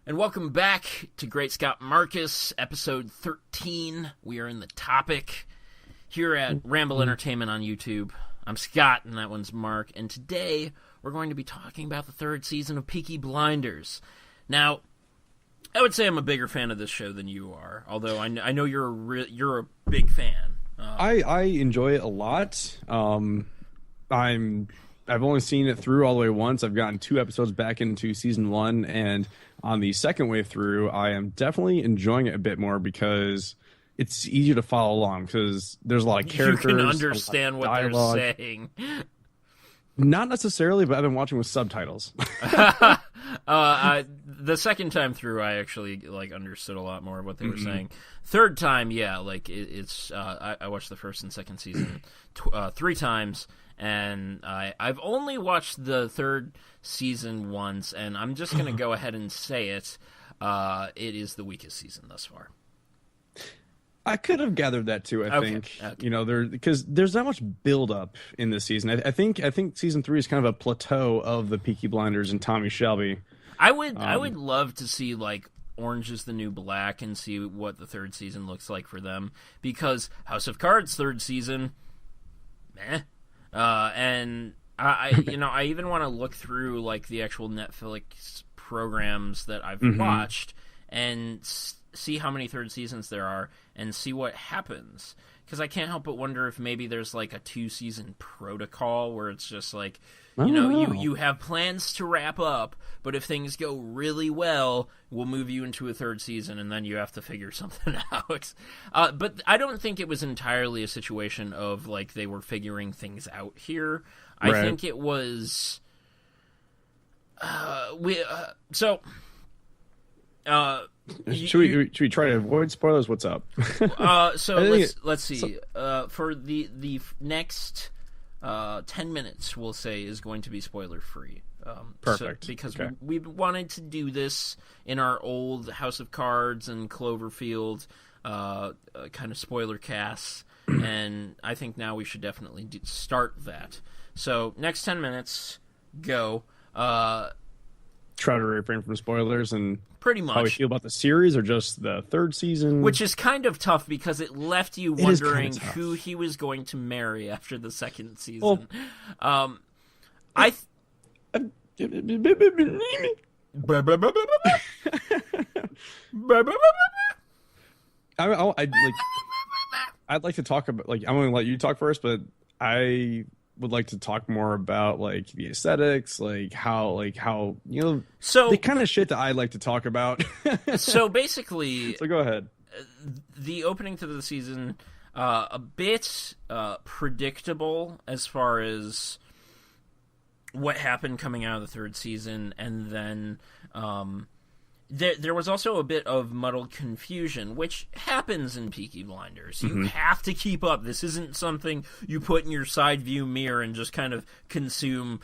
And welcome back to Great Scott Marcus, episode 13. We are in the topic here at Ramble Entertainment on YouTube. I'm Scott, and that one's Mark. And today, we're going to be talking about the third season of Peaky Blinders. Now, I would say I'm a bigger fan of this show than you are, although I know you're a big fan. I enjoy it a lot. I've only seen it through all the way once. I've gotten 2 episodes back into season 1, and on the second way through, I am definitely enjoying it a bit more because it's easier to follow along because there's a lot of characters. You can understand what they're saying. Not necessarily, but I've been watching with subtitles. The second time through, I actually understood a lot more of what they were saying. Third time, yeah, it's. I watched the first and second season 3 times, and I've only watched the third season once, and I'm just gonna go ahead and say it. It is the weakest season thus far. I could have gathered that too. I think because there's not much build up in this season. I think season 3 is kind of a plateau of the Peaky Blinders and Tommy Shelby. I would love to see Orange is the New Black and see what the third season looks like for them, because House of Cards third season, meh. And I even want to look through the actual Netflix programs that I've watched and see how many third seasons there are and see what happens, because I can't help but wonder if maybe there's a 2-season protocol where it's just you have plans to wrap up, but if things go really well, we'll move you into a third season, and then you have to figure something out. But I don't think it was entirely a situation of they were figuring things out here. I think it was should we try to avoid spoilers? What's up? Let's see. For the next 10 minutes, we'll say, is going to be spoiler free. Perfect. Because we wanted to do this in our old House of Cards and Cloverfield kind of spoiler casts, and I think now we should definitely start that. So next 10 minutes, go. Try to refrain from spoilers and pretty much how we feel about the series, or just the third season, which is kind of tough because it left you wondering who he was going to marry after the second season. Well, I I'd like to talk about I'm going to let you talk first, but I would like to talk more about the aesthetics, how so the kind of shit that I like to talk about. So basically, go ahead. The opening to the season, a bit predictable as far as what happened coming out of the third season, and then there was also a bit of muddled confusion, which happens in Peaky Blinders. You have to keep up. This isn't something you put in your side view mirror and just kind of consume,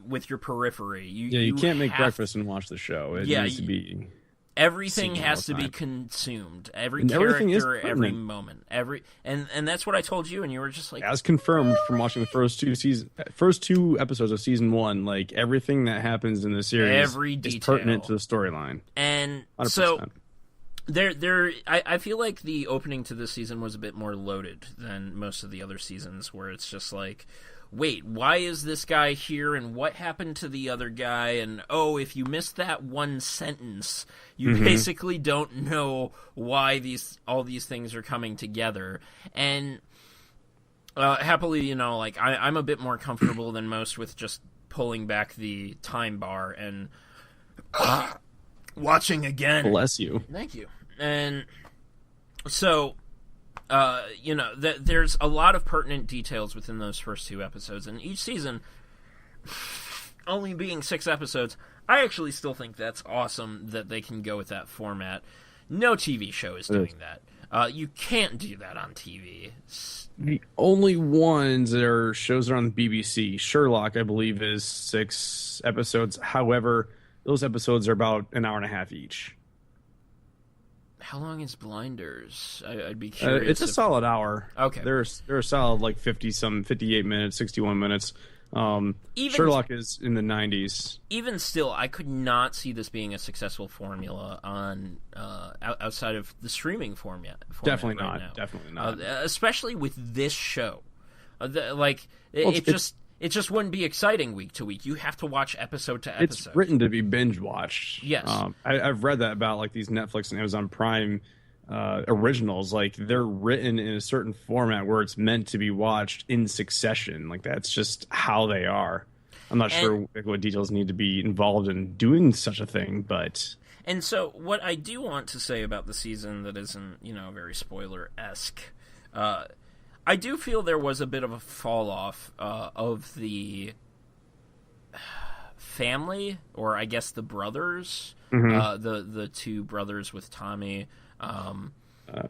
with your periphery. You can't make breakfast and watch the show. It needs to be... Everything has to be consumed. Every character, every moment, and that's what I told you, and you were just as confirmed from watching the first 2 episodes of season 1. Everything that happens in the series is pertinent to the storyline, and 100%. So I feel like the opening to this season was a bit more loaded than most of the other seasons, where it's just wait, why is this guy here, and what happened to the other guy? And, if you missed that one sentence, you basically don't know why all these things are coming together. And happily, I'm a bit more comfortable than most with just pulling back the time bar and watching again. Bless you. Thank you. And so... there's a lot of pertinent details within those first 2 episodes, and each season only being 6 episodes, I actually still think that's awesome that they can go with that format. No TV show is doing that. You can't do that on TV. The only ones that are shows that are on the BBC, Sherlock, I believe, is 6 episodes. However, those episodes are about an hour and a half each. How long is Blinders? I'd be curious. It's a solid hour. Okay. They're a solid 58 minutes, 61 minutes. Sherlock is in the 90s. Even still, I could not see this being a successful formula on outside of the streaming format Definitely right not. now. Definitely not. Especially with this show. It just wouldn't be exciting week to week. You have to watch episode to episode. It's written to be binge watched. Yes. I've read that about like these Netflix and Amazon Prime originals. Like they're written in a certain format where it's meant to be watched in succession. Like that's just how they are. I'm not sure what details need to be involved in doing such a thing, but... And so what I do want to say about the season that isn't, very spoiler-esque, I do feel there was a bit of a fall-off of the family, or I guess the brothers, the two brothers with Tommy.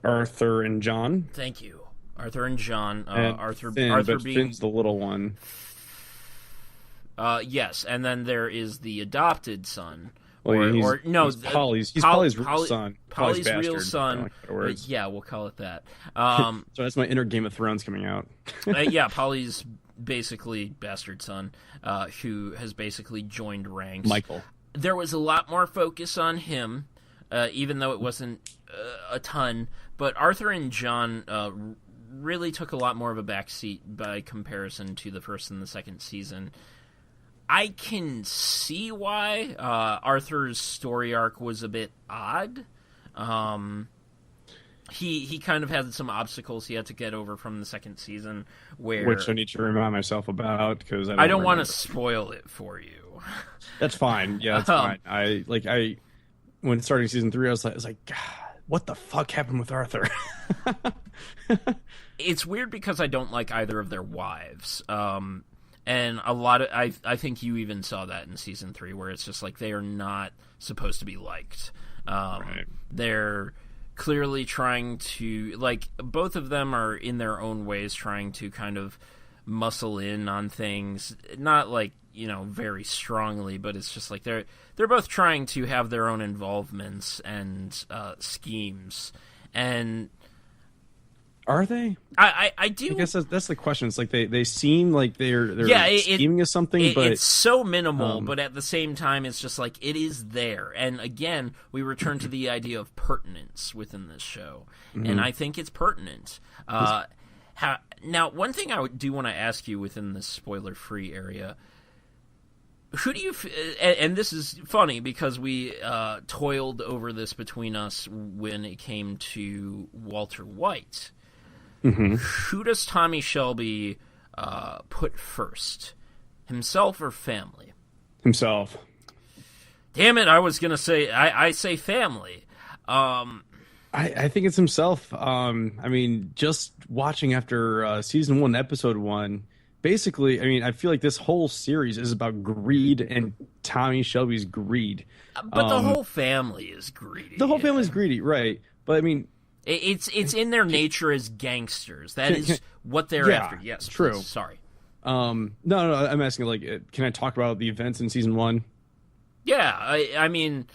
Arthur and John. Thank you. Arthur and John. And Arthur being... Finn's the little one. Yes, and then there is the adopted son. Well, he's Polly's real son. Polly's real bastard, son. Like yeah, we'll call it that. So that's my inner Game of Thrones coming out. Yeah, Polly's basically bastard son, who has basically joined ranks. Michael. There was a lot more focus on him, even though it wasn't a ton. But Arthur and John really took a lot more of a backseat by comparison to the first and the second season. I can see why Arthur's story arc was a bit odd. He kind of had some obstacles he had to get over from the second season, which I need to remind myself about because I don't want to spoil it for you. That's fine. Yeah, that's fine. When starting season 3, I was like, God, what the fuck happened with Arthur? It's weird because I don't like either of their wives. And a lot of I think you even saw that in season 3, where it's just like they are not supposed to be liked. Right. They're clearly trying to, like, both of them are in their own ways trying to kind of muscle in on things, not like very strongly, but it's just like they're both trying to have their own involvements and schemes. And are they? I do. I guess that's the question. It's like they seem like they're scheming at something, but it's so minimal. But at the same time, it's just like it is there. And again, we return to the idea of pertinence within this show, and I think it's pertinent. Now, one thing I do want to ask you within this spoiler-free area. Who do you... And this is funny because we toiled over this between us when it came to Walter White. Who does Tommy Shelby put first? Himself or family? Himself. Damn it, I was going to say... I say family. I think it's himself. I mean, just watching after season 1, episode 1... Basically, I mean, I feel like this whole series is about greed and Tommy Shelby's greed. But the whole family is greedy. The whole family is greedy, right? But I mean, it's in their nature as gangsters. That is what they're after. Yes, true. Please, sorry. No, I'm asking, like, can I talk about the events in season 1? Yeah, I mean,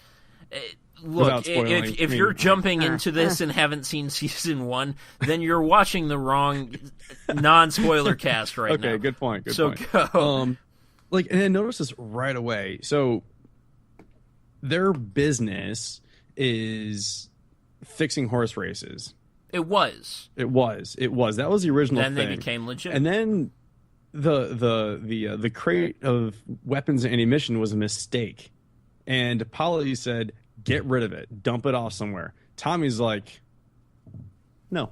look, if you're jumping into this and haven't seen season 1, then you're watching the wrong non-spoiler cast right now. Okay, good point. Go. And I noticed this right away. So their business is fixing horse races. It was. That was the original thing. Then they became legit. And then the crate of weapons and ammunition was a mistake. And Polly said, get rid of it. Dump it off somewhere. Tommy's like, no.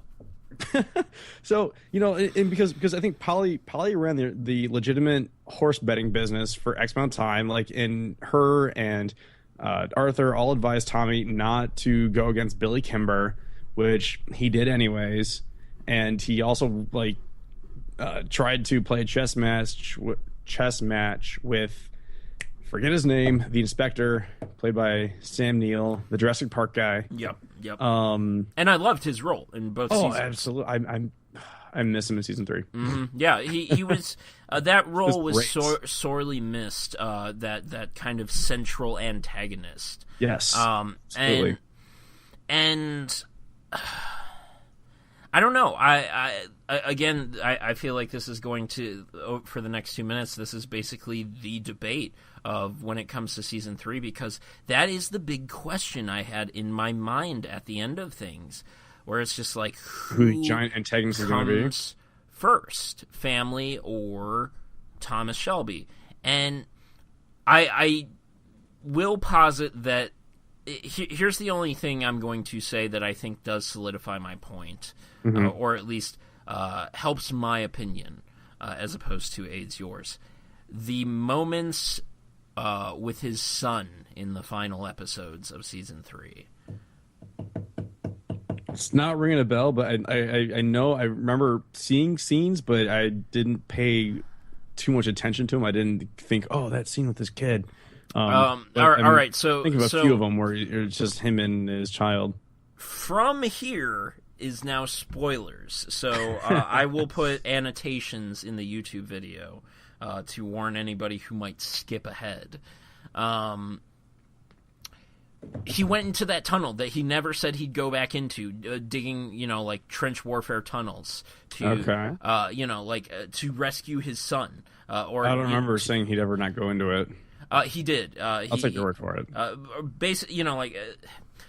So, and because I think Polly ran the legitimate horse betting business for X amount of time, like, and her and Arthur all advised Tommy not to go against Billy Kimber, which he did anyways. And he also, like, tried to play a chess match with, forget his name, the inspector, played by Sam Neill, the Jurassic Park guy. Yep. And I loved his role in both seasons. Oh, absolutely. I miss him in season 3. Yeah, he was. That role was sorely missed. That kind of central antagonist. Yes. Absolutely. And I don't know. I feel like this is going to, for the next 2 minutes, this is basically the debate of when it comes to season 3, because that is the big question I had in my mind at the end of things, where it's just like, who the giant antagonist is going to be first, family or Thomas Shelby? And I will posit that here's the only thing I'm going to say that I think does solidify my point, or at least helps my opinion, as opposed to aids yours. The moments with his son in the final episodes of season 3. It's not ringing a bell, but I know I remember seeing scenes, but I didn't pay too much attention to them. I didn't think, oh, that scene with this kid. All right. So think of a few of them where it's just him and his child. From here is now spoilers. So I will put annotations in the YouTube video to warn anybody who might skip ahead. He went into that tunnel that he never said he'd go back into, digging, like trench warfare tunnels to, to rescue his son. Or I don't remember saying he'd ever not go into it. He did. I'll take your word for it.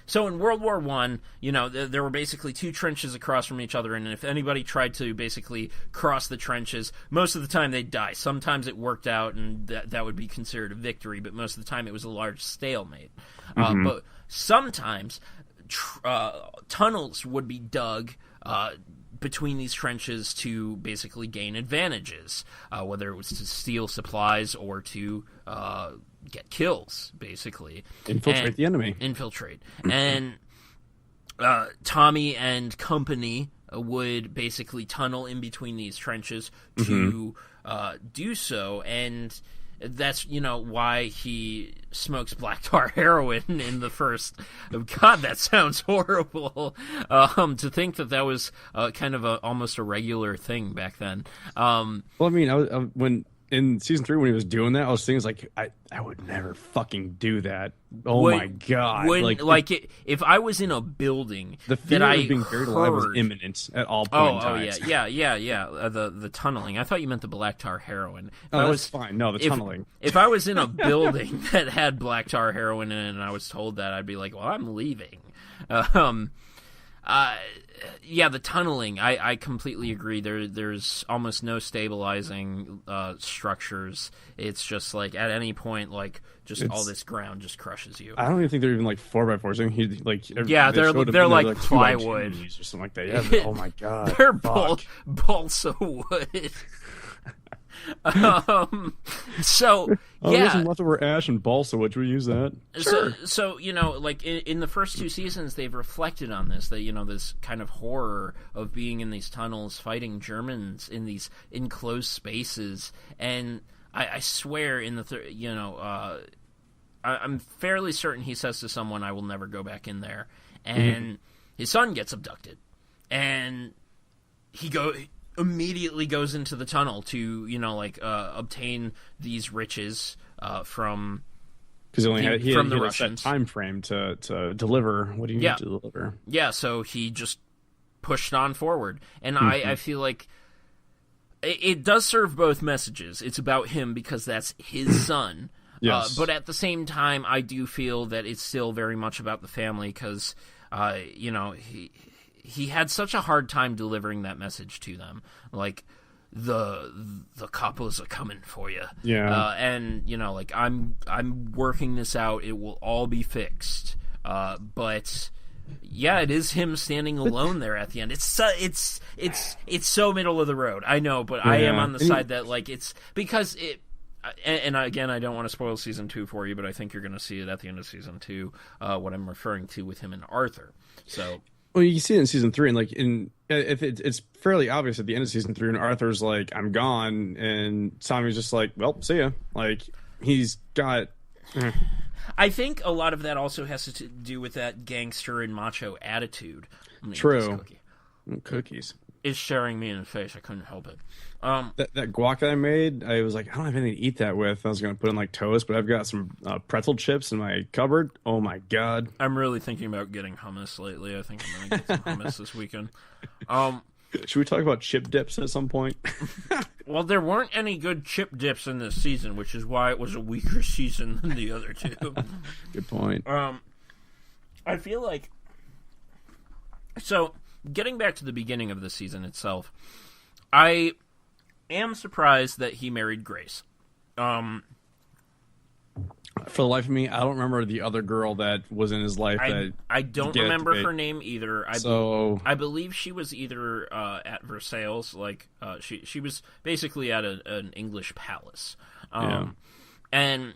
So in World War I, there were basically 2 trenches across from each other, and if anybody tried to basically cross the trenches, most of the time they'd die. Sometimes it worked out, and that would be considered a victory, but most of the time it was a large stalemate. But sometimes tunnels would be dug between these trenches to basically gain advantages, whether it was to steal supplies or to get kills, basically. Infiltrate the enemy. Infiltrate. And Tommy and company would basically tunnel in between these trenches to do so, and that's, why he smokes black tar heroin in the first. God, that sounds horrible. To think that was kind of almost a regular thing back then. Well, I mean, when in season 3 when he was doing that, I was thinking like, I would never fucking do that. Oh my god! If I was in a building, the fear of being buried alive was imminent at all points. Yeah. The tunneling. I thought you meant the black tar heroin. That's fine. No, the tunneling. If I was in a building that had black tar heroin in it, and I was told that, I'd be like, well, I'm leaving. The tunneling, I completely agree. There's almost no stabilizing structures. It's just like at any point, all this ground just crushes you. I don't even think they're even like 4x4s. They're like plywood or something like that. Yeah, oh my god, they're balsa wood. There's some leftover ash and balsa wood. Should we use that? Sure. So in the first 2 seasons, they've reflected on this. That this kind of horror of being in these tunnels, fighting Germans in these enclosed spaces, and I swear in the I'm fairly certain he says to someone, "I will never go back in there," and his son gets abducted, and he immediately goes into the tunnel to obtain these riches from, because he had the a Russians. Set time frame to deliver what he needed to deliver. Yeah, so he just pushed on forward, and I feel like it does serve both messages. It's about him because that's his son. Yes. But at the same time, I do feel that it's still very much about the family because he had such a hard time delivering that message to them. Like, the coppers are coming for you. Yeah. And, I'm working this out. It will all be fixed. But, yeah, it is him standing alone there at the end. It's so middle of the road. I know, but I am on the side that, it's because it... And again, I don't want to spoil season 2 for you, but I think you're going to see it at the end of season 2, what I'm referring to with him and Arthur. So... Well, you see it in season 3, and if it's fairly obvious at the end of season 3, and Arthur's like, "I'm gone," and Tommy's just like, "Well, see ya." Like, he's got. I think a lot of that also has to do with that gangster and macho attitude. True. Cookies. is staring me in the face. I couldn't help it. That guac that I made, I was like, I don't have anything to eat that with. I was going to put in like toast, but I've got some pretzel chips in my cupboard. Oh my God. I'm really thinking about getting hummus lately. I think I'm going to get some hummus this weekend. Should we talk about chip dips at some point? Well, there weren't any good chip dips in this season, which is why it was a weaker season than the other two. Good point. I feel like... So, getting back to the beginning of the season itself, I am surprised that he married Grace. For the life of me, I don't remember the other girl that was in his life. I don't remember her name either. I believe she was either at Versailles, like she was basically at an English palace, and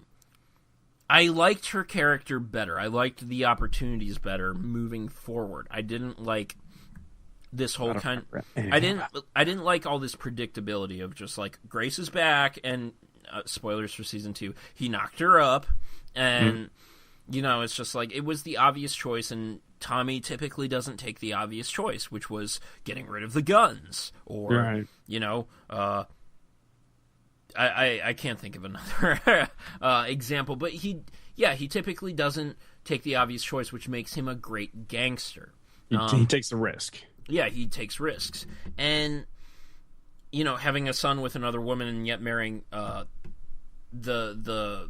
I liked her character better. I liked the opportunities better moving forward. I didn't like this whole kind. I didn't like all this predictability of just like Grace is back and. Spoilers for season 2. He knocked her up, and it's just like it was the obvious choice. And Tommy typically doesn't take the obvious choice, which was getting rid of the guns, or I can't think of another example, but he typically doesn't take the obvious choice, which makes him a great gangster. He takes the risk. Yeah, he takes risks, and having a son with another woman and yet marrying the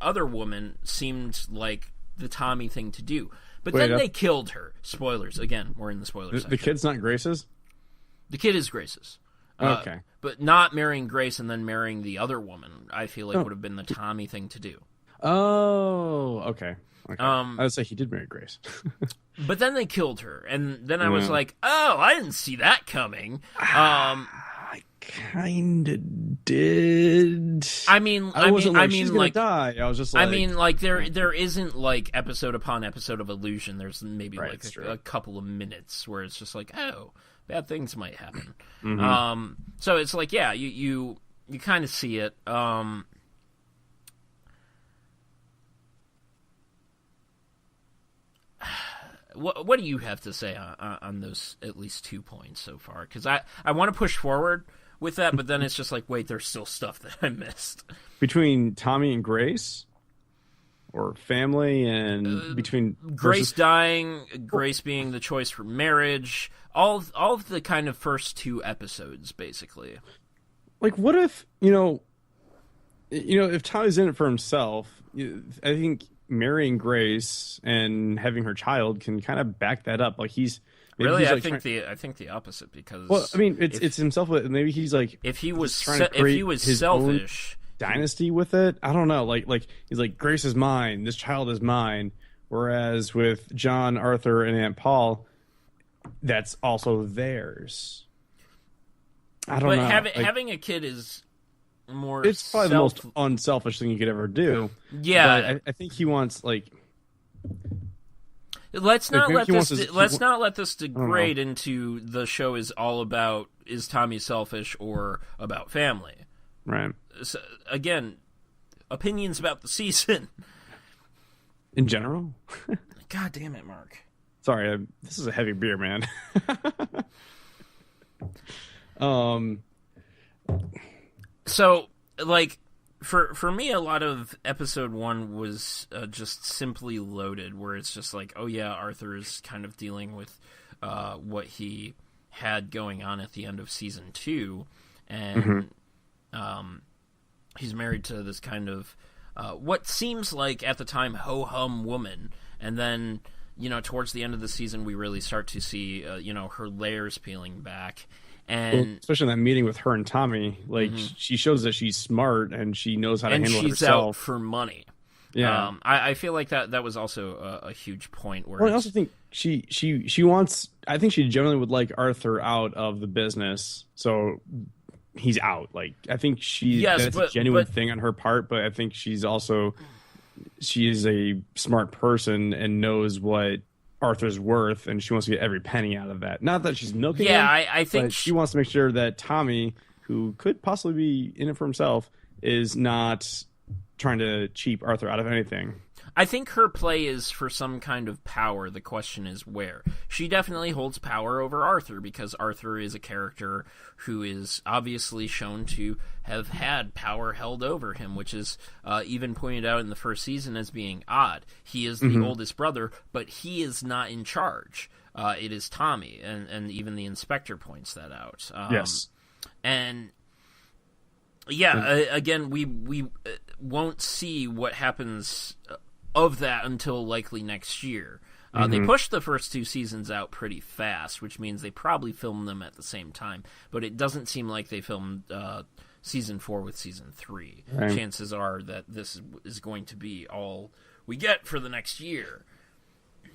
other woman seemed like the Tommy thing to do. But then they killed her. Spoilers. Again, we're in the spoilers section. The kid's not Grace's? The kid is Grace's. Okay. But not marrying Grace and then marrying the other woman, I feel like would have been the Tommy thing to do. Oh, okay. I would say he did marry Grace. But then they killed her. And then I was like, oh, I didn't see that coming. I kind of did. She's gonna die. I was just like, there isn't like episode upon episode of illusion. There's maybe a couple of minutes where it's just like, oh, bad things might happen. So it's like, yeah, you kind of see it. What do you have to say on those at least 2 points so far? Because I want to push forward with that, but then it's just like, wait, there's still stuff that I missed. Between Tommy and Grace? Or family, and between... Grace dying, Grace being the choice for marriage, all of the kind of first 2 episodes, basically. Like, what if, if Tommy's in it for himself, I think marrying Grace and having her child can kind of back that up. Like, I think the opposite, because it's himself, but maybe he's like, if he was his selfish dynasty with it. I don't know. Like he's like, Grace is mine, this child is mine. Whereas with John, Arthur, and Aunt Paul, that's also theirs. I don't know. Having a kid is more. It's probably the most unselfish thing you could ever do. Yeah, but I think he wants like. Let's not let this degrade into the show is all about, is Tommy selfish or about family? Right. So, again, opinions about the season. In general? God damn it, Mark. Sorry, this is a heavy beer, man. So, like, for me, a lot of episode 1 was just simply loaded, where it's just like, oh yeah, Arthur is kind of dealing with what he had going on at the end of season 2, and he's married to this kind of what seems like at the time ho-hum woman, and then towards the end of the season we really start to see her layers peeling back. And especially in that meeting with her and Tommy, like she shows that she's smart and she knows how to handle it herself. And she's out for money. Yeah, I feel like that was also a huge point. Where I also think she wants. I think she generally would like Arthur out of the business, so he's out. Like, I think that's a genuine thing on her part, but I think she is a smart person and knows what Arthur's worth, and she wants to get every penny out of that. Not that she's milking him, I think she wants to make sure that Tommy, who could possibly be in it for himself, is not trying to cheap Arthur out of anything. I think her play is for some kind of power. The question is where. She definitely holds power over Arthur, because Arthur is a character who is obviously shown to have had power held over him, which is even pointed out in the first season as being odd. He is the oldest brother, but he is not in charge. It is Tommy, and even the inspector points that out. Yes. And yeah, again, we won't see what happens of that until likely next year. They pushed the first 2 seasons out pretty fast, which means they probably filmed them at the same time. But it doesn't seem like they filmed season 4 with season 3. Right. Chances are that this is going to be all we get for the next year.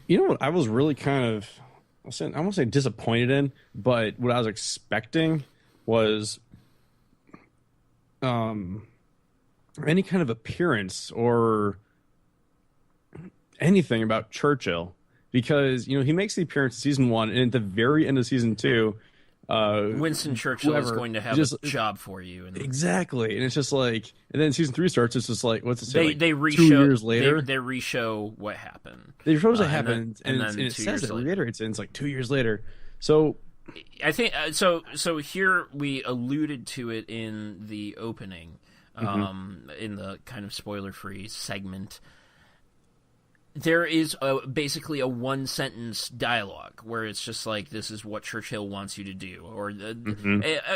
You know what I was really kind of, I won't say disappointed in, but what I was expecting was any kind of appearance or anything about Churchill, because he makes the appearance in season 1, and at the very end of season 2, Winston Churchill is going to have a job for you. Exactly, and it's just like, and then season 3 starts. It's just like, what's it say? They like reshow 2 years later. They reshow what happened. They show what happened, and it says it later. It's like 2 years later. So I think so. Here we alluded to it in the opening, in the kind of spoiler-free segment. There is basically a one-sentence dialogue where it's just like, this is what Churchill wants you to do. Or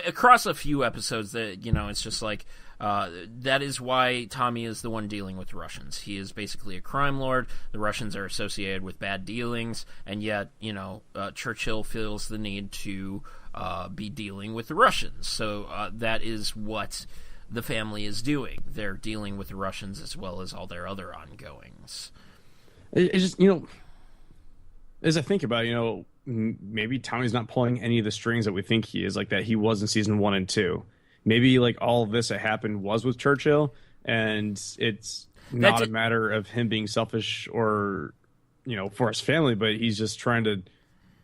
across a few episodes, that it's just like, that is why Tommy is the one dealing with the Russians. He is basically a crime lord. The Russians are associated with bad dealings, and yet, Churchill feels the need to be dealing with the Russians. So that is what the family is doing. They're dealing with the Russians as well as all their other ongoings. It's just, as I think about it, maybe Tommy's not pulling any of the strings that we think he is, like that he was in season 1 and 2. Maybe like all of this that happened was with Churchill, and it's not a matter of him being selfish or, for his family, but he's just trying to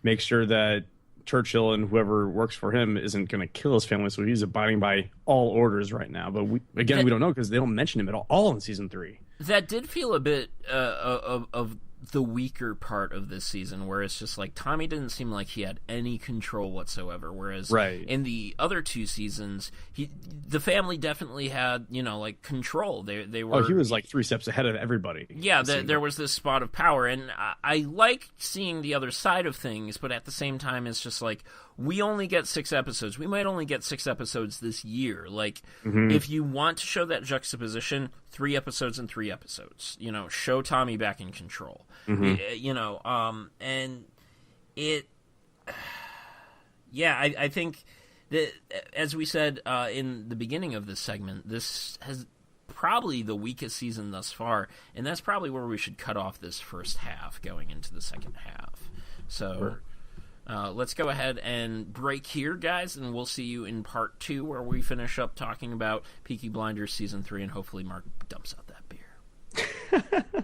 make sure that Churchill and whoever works for him isn't going to kill his family, so he's abiding by all orders right now. But we don't know, because they don't mention him at all in season 3. That did feel a bit of the weaker part of this season, where it's just like Tommy didn't seem like he had any control whatsoever, whereas in the other 2 seasons, the family definitely had, like, control. They were. Oh, he was like 3 steps ahead of everybody. Yeah, there was this spot of power, and I like seeing the other side of things, but at the same time, it's just like, we only get 6 episodes. We might only get 6 episodes this year. Like, if you want to show that juxtaposition, 3 episodes and 3 episodes. Show Tommy back in control. And it, I think that, as we said in the beginning of this segment, this has probably the weakest season thus far, and that's probably where we should cut off this first half going into the second half. So let's go ahead and break here, guys, and we'll see you in part 2, where we finish up talking about Peaky Blinders season 3, and hopefully Mark dumps out that beer.